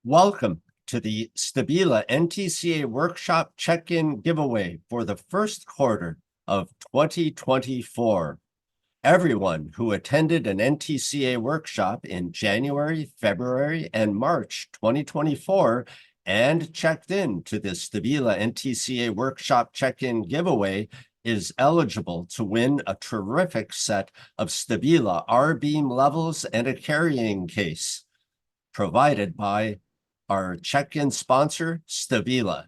Welcome to the STABILA NTCA Workshop Check-in Giveaway for the first quarter of 2024. Everyone who attended an NTCA workshop in January, February, and March 2024 and checked in to the STABILA NTCA Workshop Check-in Giveaway is eligible to win a terrific set of STABILA R Beam Levels and a carrying case, provided by our check-in sponsor, STABILA.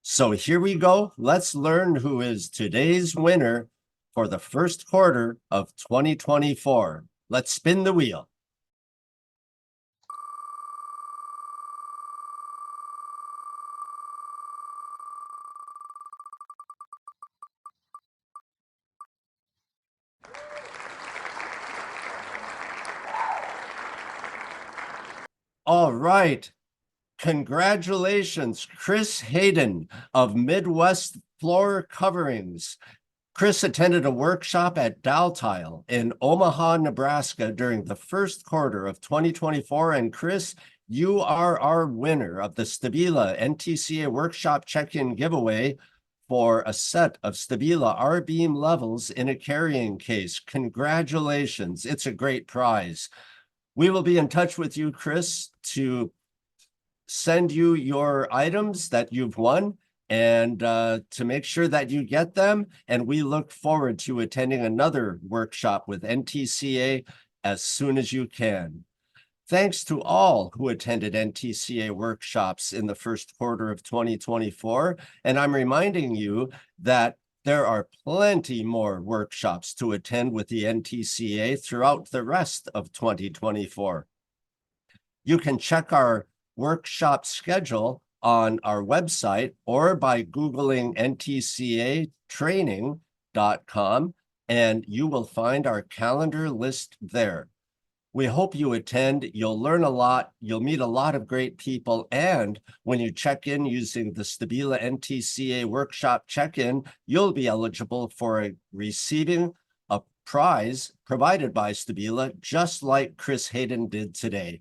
So here we go. Let's learn who is today's winner for the first quarter of 2024. Let's spin the wheel. All right. Congratulations, Chris Hayden of Midwest Floor Coverings. Chris attended a workshop at Daltile in Omaha, Nebraska during the first quarter of 2024. And Chris, you are our winner of the STABILA NTCA Workshop Check-in Giveaway for a set of STABILA R Beam Levels in a carrying case. Congratulations. It's a great prize. We will be in touch with you, Chris, to send you your items that you've won and to make sure that you get them. And we look forward to attending another workshop with NTCA as soon as you can. Thanks to all who attended NTCA workshops in the first quarter of 2024. And I'm reminding you that there are plenty more workshops to attend with the NTCA throughout the rest of 2024. You can check our workshop schedule on our website or by Googling ntcatraining.com, and you will find our calendar list there. We hope you attend. You'll learn a lot. You'll meet a lot of great people. And when you check in using the STABILA NTCA Workshop Check-in, you'll be eligible for receiving a prize provided by STABILA, just like Chris Hayden did today.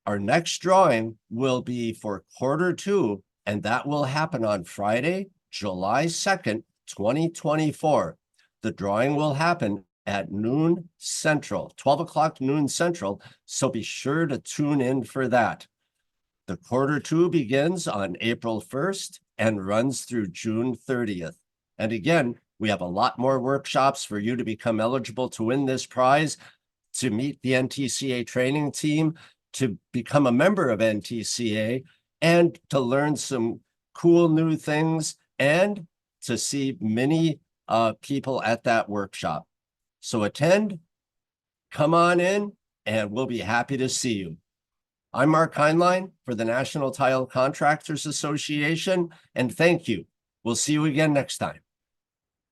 Our next drawing will be for quarter two, and that will happen on Friday, July 2nd, 2024. The drawing will happen at noon Central, 12 o'clock noon Central, so be sure to tune in for that. The quarter two begins on April 1st and runs through June 30th. And again, we have a lot more workshops for you to become eligible to win this prize, to meet the NTCA training team, to become a member of NTCA, and to learn some cool new things and to see many people at that workshop. So attend, come on in, and we'll be happy to see you. I'm Mark Heinlein for the National Tile Contractors Association, and thank you. We'll see you again next time.